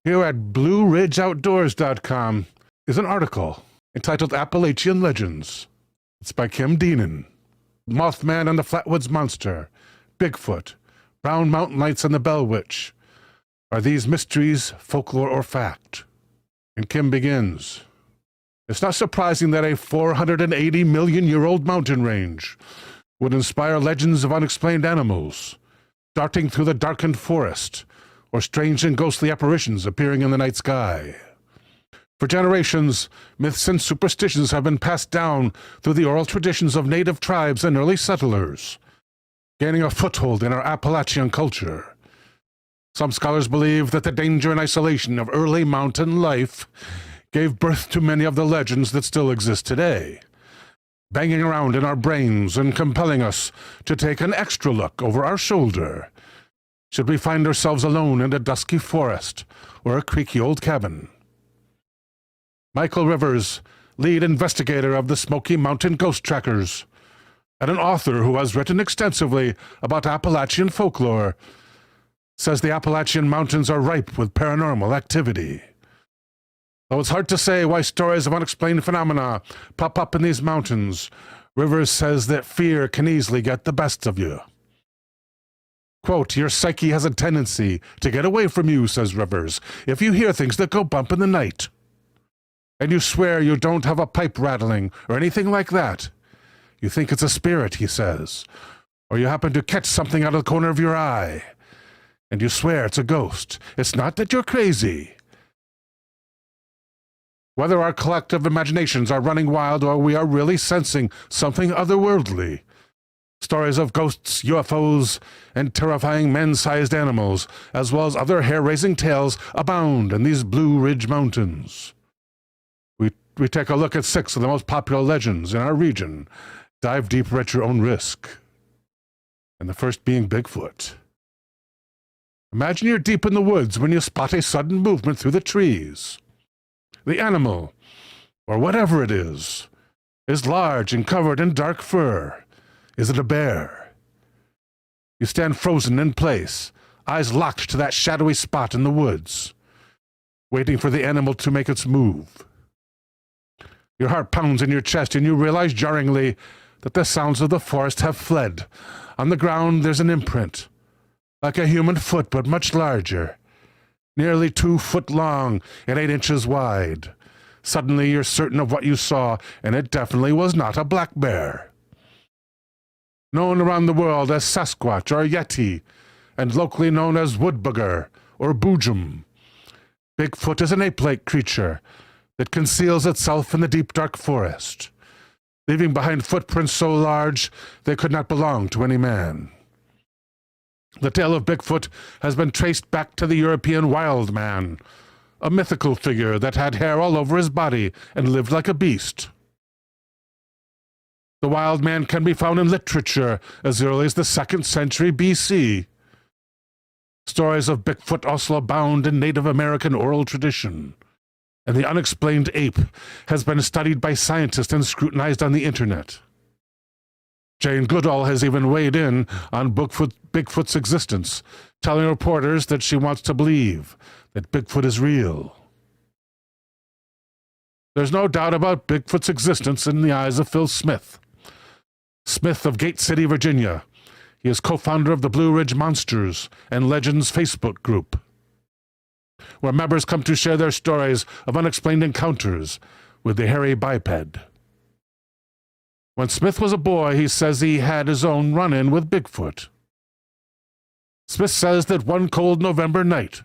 Here at BlueRidgeOutdoors.com is an article entitled Appalachian Legends. It's by Kim Deenan. Mothman and the Flatwoods Monster, Bigfoot, Brown Mountain Lights and the Bell Witch. Are these mysteries folklore or fact? And Kim begins. It's not surprising that a 480-million-year-old mountain range would inspire legends of unexplained animals darting through the darkened forest, or strange and ghostly apparitions appearing in the night sky. For generations, myths and superstitions have been passed down through the oral traditions of native tribes and early settlers, gaining a foothold in our Appalachian culture. Some scholars believe that the danger and isolation of early mountain life gave birth to many of the legends that still exist today, banging around in our brains and compelling us to take an extra look over our shoulder should we find ourselves alone in a dusky forest or a creaky old cabin. Michael Rivers, lead investigator of the Smoky Mountain Ghost Trackers, and an author who has written extensively about Appalachian folklore, says the Appalachian Mountains are ripe with paranormal activity. Though it's hard to say why stories of unexplained phenomena pop up in these mountains, Rivers says that fear can easily get the best of you. Quote, your psyche has a tendency to get away from you, says Rivers, if you hear things that go bump in the night. And you swear you don't have a pipe rattling or anything like that. You think it's a spirit, he says, or you happen to catch something out of the corner of your eye. And you swear it's a ghost. It's not that you're crazy. Whether our collective imaginations are running wild or we are really sensing something otherworldly, stories of ghosts, UFOs, and terrifying man-sized animals, as well as other hair-raising tales, abound in these Blue Ridge Mountains. We take a look at 6 of the most popular legends in our region. Dive deeper at your own risk. And the first being Bigfoot. Imagine you're deep in the woods when you spot a sudden movement through the trees. The animal, or whatever it is large and covered in dark fur. Is it a bear? You stand frozen in place, eyes locked to that shadowy spot in the woods, waiting for the animal to make its move. Your heart pounds in your chest and you realize jarringly that the sounds of the forest have fled. On the ground there's an imprint, like a human foot but much larger, nearly 2 foot long and 8 inches wide. Suddenly you're certain of what you saw, and it definitely was not a black bear. Known around the world as Sasquatch or Yeti, and locally known as woodbugger or boojum, Bigfoot is an ape-like creature that conceals itself in the deep dark forest, leaving behind footprints so large they could not belong to any man. The tale of Bigfoot has been traced back to the European wild man, a mythical figure that had hair all over his body and lived like a beast. The wild man can be found in literature as early as the 2nd century BC. Stories of Bigfoot also abound in Native American oral tradition, and the unexplained ape has been studied by scientists and scrutinized on the internet. Jane Goodall has even weighed in on Bigfoot's existence, telling reporters that she wants to believe that Bigfoot is real. There's no doubt about Bigfoot's existence in the eyes of Phil Smith. Smith of Gate City, Virginia. He is co-founder of the Blue Ridge Monsters and Legends Facebook group, where members come to share their stories of unexplained encounters with the hairy biped. When Smith was a boy, he says he had his own run-in with Bigfoot. Smith says that one cold November night,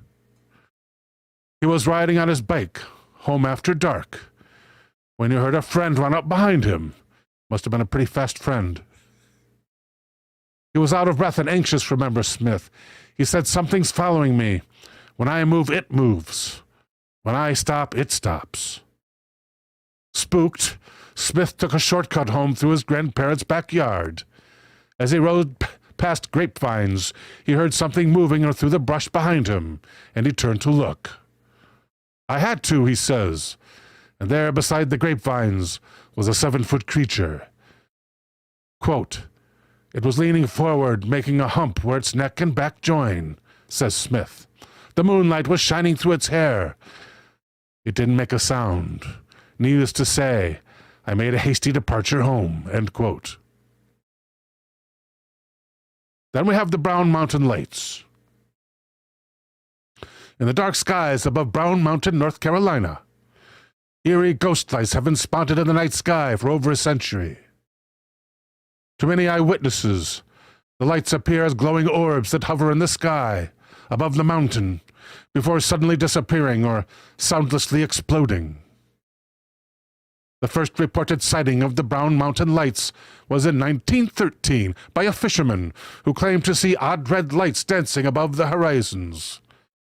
he was riding on his bike home after dark when he heard a friend run up behind him. Must have been a pretty fast friend. He was out of breath and anxious, remembers Smith. He said, something's following me. When I move, it moves. When I stop, it stops. Spooked, Smith took a shortcut home through his grandparents' backyard. As he rode past grapevines, he heard something moving through the brush behind him, and he turned to look. I had to, he says, and there beside the grapevines was a 7-foot creature. Quote, it was leaning forward, making a hump where its neck and back join, says Smith. The The moonlight was shining through its hair. It didn't make a sound. Needless to say, I made a hasty departure home." End quote. Then we have the Brown Mountain Lights. In the dark skies above Brown Mountain, North Carolina, eerie ghost lights have been spotted in the night sky for over a century. To many eyewitnesses, the lights appear as glowing orbs that hover in the sky above the mountain before suddenly disappearing or soundlessly exploding. The first reported sighting of the Brown Mountain Lights was in 1913 by a fisherman who claimed to see odd red lights dancing above the horizons.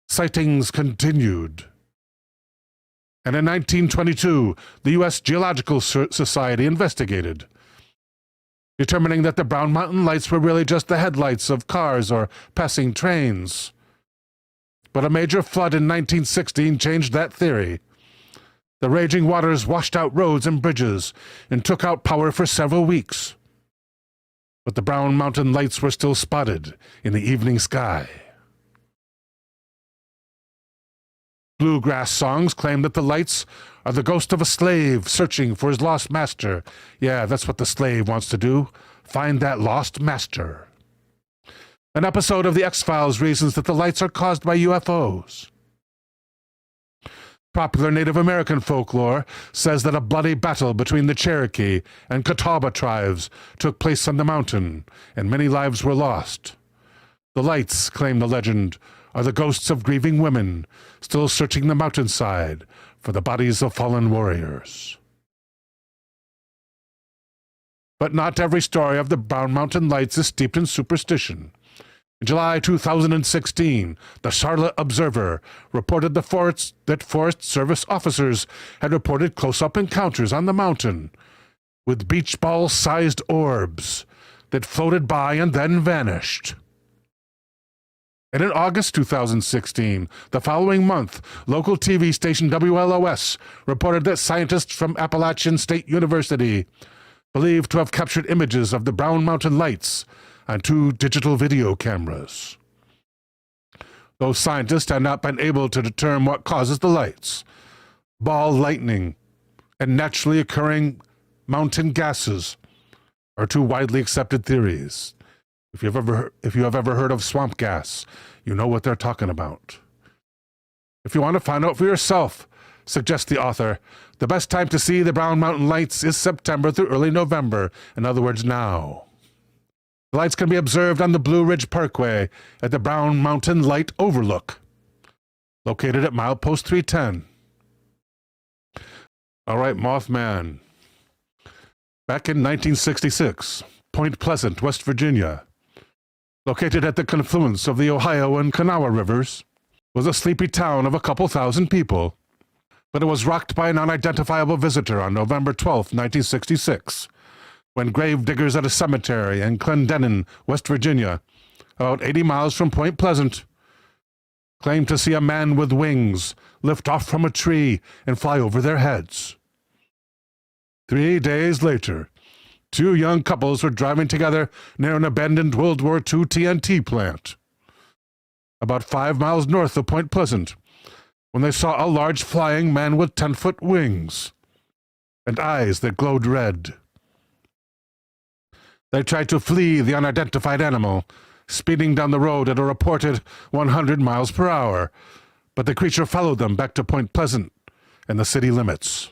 Sightings continued. And in 1922, the U.S. Geological Society investigated, determining that the Brown Mountain Lights were really just the headlights of cars or passing trains. But a major flood in 1916 changed that theory. The raging waters washed out roads and bridges and took out power for several weeks. But the Brown Mountain Lights were still spotted in the evening sky. Bluegrass songs claim that the lights are the ghost of a slave searching for his lost master. Yeah, that's what the slave wants to do, find that lost master. An episode of The X-Files reasons that the lights are caused by UFOs. Popular Native American folklore says that a bloody battle between the Cherokee and Catawba tribes took place on the mountain, and many lives were lost. The lights, claim the legend, are the ghosts of grieving women still searching the mountainside for the bodies of fallen warriors. But not every story of the Brown Mountain Lights is steeped in superstition. In July 2016, the Charlotte Observer reported that Forest Service officers had reported close-up encounters on the mountain with beach ball-sized orbs that floated by and then vanished. And in August 2016, the following month, local TV station WLOS reported that scientists from Appalachian State University believed to have captured images of the Brown Mountain Lights on 2 digital video cameras. Those scientists have not been able to determine what causes the lights. Ball lightning and naturally occurring mountain gases are 2 widely accepted theories. If you have ever heard of swamp gas, you know what they're talking about. If you want to find out for yourself, suggests the author, the best time to see the Brown Mountain Lights is September through early November, in other words, now. The lights can be observed on the Blue Ridge Parkway at the Brown Mountain Light Overlook, located at milepost 310. All right, Mothman. Back in 1966, Point Pleasant, West Virginia, located at the confluence of the Ohio and Kanawha rivers, was a sleepy town of a couple thousand people, but it was rocked by an unidentifiable visitor on November 12, 1966, when grave diggers at a cemetery in Clendenin, West Virginia, about 80 miles from Point Pleasant, claimed to see a man with wings lift off from a tree and fly over their heads. 3 days later, 2 young couples were driving together near an abandoned World War II TNT plant, about 5 miles north of Point Pleasant, when they saw a large flying man with 10-foot wings and eyes that glowed red. They tried to flee the unidentified animal, speeding down the road at a reported 100 miles per hour, but the creature followed them back to Point Pleasant and the city limits.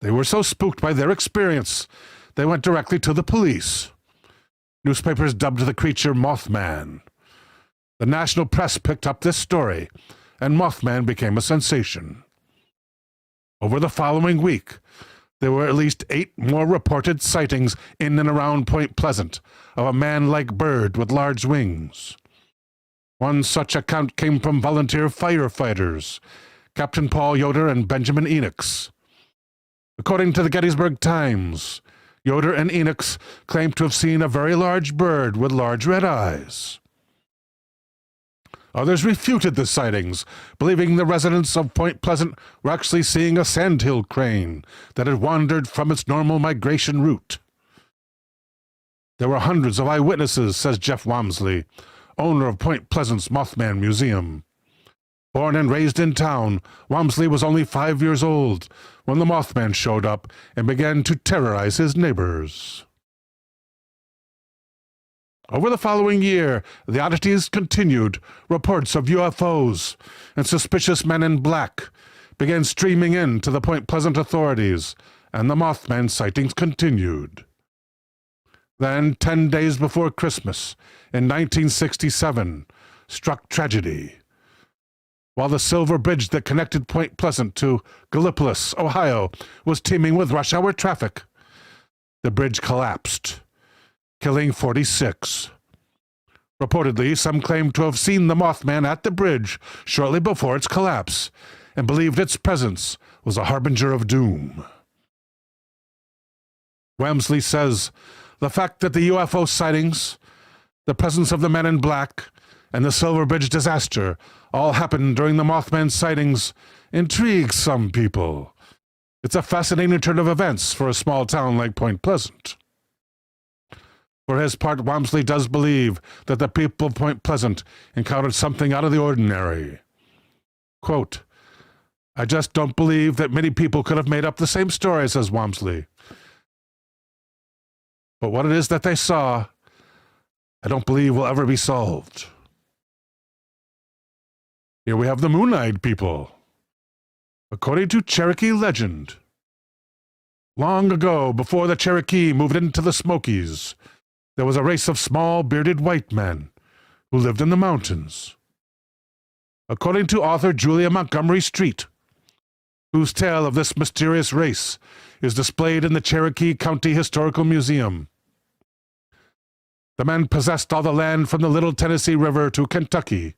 They were so spooked by their experience, they went directly to the police. Newspapers dubbed the creature Mothman. The national press picked up this story, and Mothman became a sensation. Over the following week, there were at least 8 more reported sightings in and around Point Pleasant of a man-like bird with large wings. One such account came from volunteer firefighters, Captain Paul Yoder and Benjamin Enochs. According to the Gettysburg Times, Yoder and Enochs claimed to have seen a very large bird with large red eyes. Others refuted the sightings, believing the residents of Point Pleasant were actually seeing a sandhill crane that had wandered from its normal migration route. There were hundreds of eyewitnesses, says Jeff Wamsley, owner of Point Pleasant's Mothman Museum. Born and raised in town, Walmsley was only 5 years old when the Mothman showed up and began to terrorize his neighbors. Over the following year, the oddities continued. Reports of UFOs and suspicious men in black began streaming in to the Point Pleasant authorities, and the Mothman sightings continued. Then, 10 days before Christmas, in 1967, struck tragedy. While the silver bridge that connected Point Pleasant to Gallipolis, Ohio, was teeming with rush hour traffic, the bridge collapsed, killing 46. Reportedly, some claimed to have seen the Mothman at the bridge shortly before its collapse and believed its presence was a harbinger of doom. Walmsley says the fact that the UFO sightings, the presence of the men in black, and the Silver Bridge disaster all happened during the Mothman sightings intrigues some people. It's a fascinating turn of events for a small town like Point Pleasant. For his part, Walmsley does believe that the people of Point Pleasant encountered something out of the ordinary. Quote, "I just don't believe that many people could have made up the same story," says Walmsley. But what it is that they saw, I don't believe will ever be solved. Here we have the Moon-Eyed people. According to Cherokee legend, long ago, before the Cherokee moved into the Smokies, there was a race of small, bearded white men who lived in the mountains. According to author Julia Montgomery Street, whose tale of this mysterious race is displayed in the Cherokee County Historical Museum, the men possessed all the land from the Little Tennessee River to Kentucky,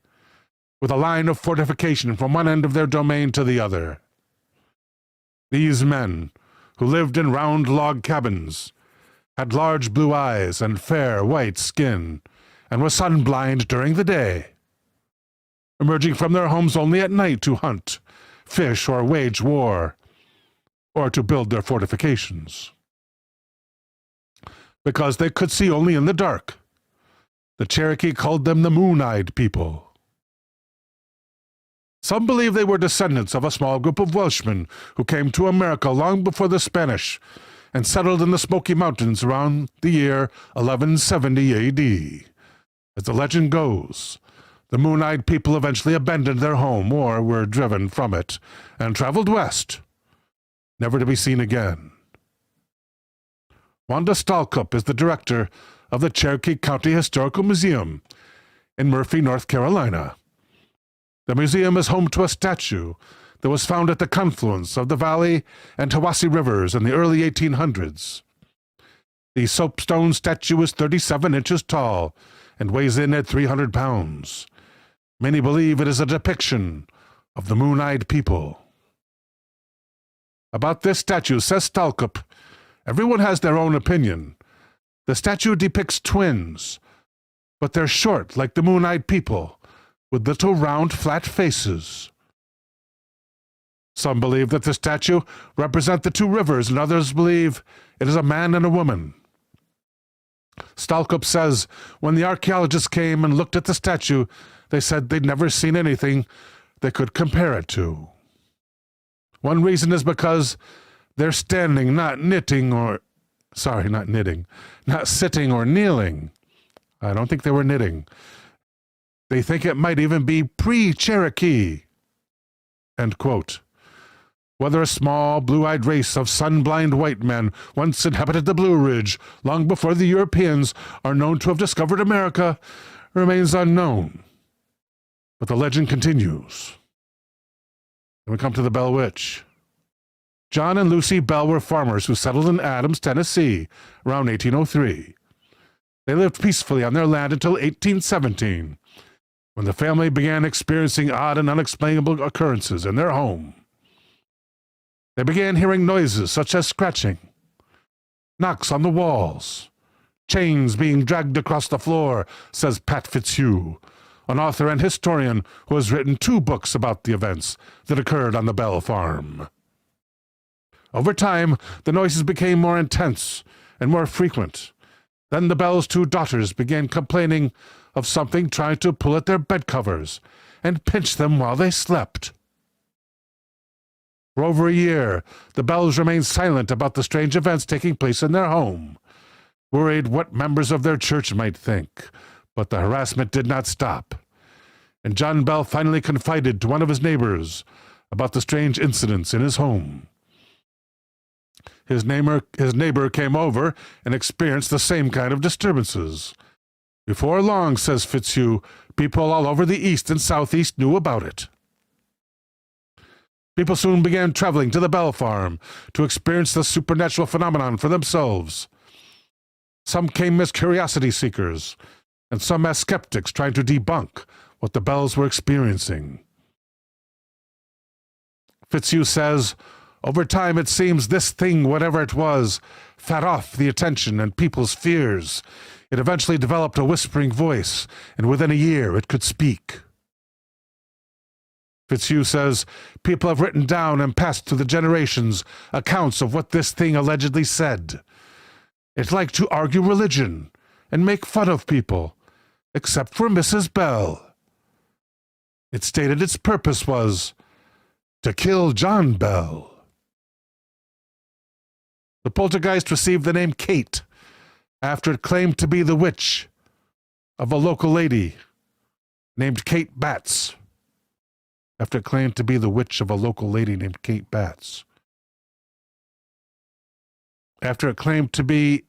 with a line of fortification from one end of their domain to the other. These men, who lived in round log cabins, had large blue eyes and fair white skin, and were sun-blind during the day, emerging from their homes only at night to hunt, fish, or wage war, or to build their fortifications. Because they could see only in the dark, the Cherokee called them the Moon-Eyed people. Some believe they were descendants of a small group of Welshmen who came to America long before the Spanish and settled in the Smoky Mountains around the year 1170 A.D. As the legend goes, the Moon-Eyed people eventually abandoned their home or were driven from it and traveled west, never to be seen again. Wanda Stalcup is the director of the Cherokee County Historical Museum in Murphy, North Carolina. The museum is home to a statue that was found at the confluence of the Valley and Hiwassee Rivers in the early 1800s. The soapstone statue is 37 inches tall and weighs in at 300 pounds. Many believe it is a depiction of the Moon-Eyed people. About this statue, says Stalcup, everyone has their own opinion. The statue depicts twins, but they're short like the Moon-Eyed people, with little round flat faces. Some believe that the statue represents the two rivers, and others believe it is a man and a woman. Stalcup says when the archaeologists came and looked at the statue, they said they'd never seen anything they could compare it to. One reason is because they're standing, not sitting or kneeling. I don't think they were knitting. They think it might even be pre-Cherokee. End quote. Whether a small, blue-eyed race of sun-blind white men once inhabited the Blue Ridge long before the Europeans are known to have discovered America remains unknown. But the legend continues. Then we come to the Bell Witch. John and Lucy Bell were farmers who settled in Adams, Tennessee, around 1803. They lived peacefully on their land until 1817, when the family began experiencing odd and unexplainable occurrences in their home. They began hearing noises such as scratching, knocks on the walls, chains being dragged across the floor, says Pat Fitzhugh, an author and historian who has written 2 books about the events that occurred on the Bell farm. Over time, the noises became more intense and more frequent. Then the Bell's 2 daughters began complaining of something trying to pull at their bed covers and pinch them while they slept. For over a year, the Bells remained silent about the strange events taking place in their home, worried what members of their church might think. But the harassment did not stop, and John Bell finally confided to one of his neighbors about the strange incidents in his home. His neighbor came over and experienced the same kind of disturbances. Before long, says Fitzhugh, people all over the east and southeast knew about it. People soon began traveling to the Bell Farm to experience the supernatural phenomenon for themselves. Some came as curiosity seekers, and some as skeptics trying to debunk what the Bells were experiencing. Fitzhugh says, over time it seems this thing, whatever it was, fed off the attention and people's fears. It eventually developed a whispering voice, and within a year it could speak. Fitzhugh says, people have written down and passed through the generations accounts of what this thing allegedly said. It liked to argue religion and make fun of people, except for Mrs. Bell. It stated its purpose was to kill John Bell. The poltergeist received the name Kate after it claimed to be the witch of a local lady named Kate Batts. After it claimed to be the witch of a local lady named Kate Batts. After it claimed to be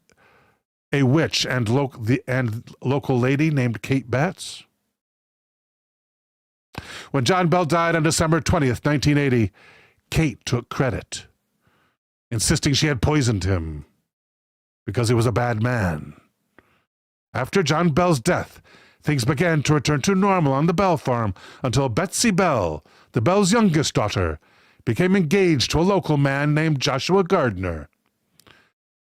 a witch and local lady named Kate Batts. When John Bell died on December 20th, 1980, Kate took credit, insisting she had poisoned him because he was a bad man. After John Bell's death, things began to return to normal on the Bell Farm until Betsy Bell, the Bell's youngest daughter, became engaged to a local man named Joshua Gardner.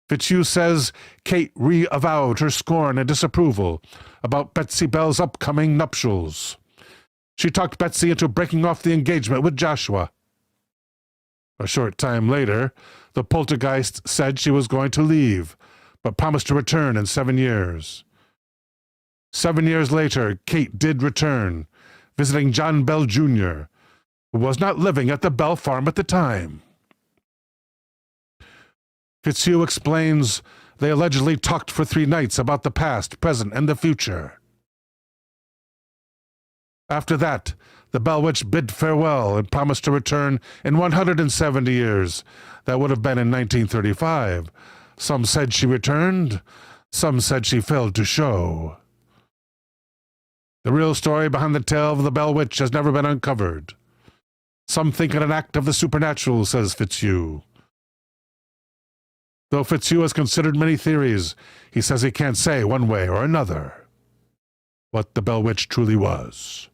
Fitzhugh says Kate re-avowed her scorn and disapproval about Betsy Bell's upcoming nuptials. She talked Betsy into breaking off the engagement with Joshua. A short time later, the poltergeist said she was going to leave, but promised to return in 7 years. 7 years later, Kate did return, visiting John Bell Jr., who was not living at the Bell Farm at the time. Fitzhugh explains they allegedly talked for 3 nights about the past, present, and the future. After that, the Bell Witch bid farewell and promised to return in 170 years. That would have been in 1935. Some said she returned, some said she failed to show. The real story behind the tale of the Bell Witch has never been uncovered. Some think it an act of the supernatural, says Fitzhugh. Though Fitzhugh has considered many theories, he says he can't say one way or another what the Bell Witch truly was.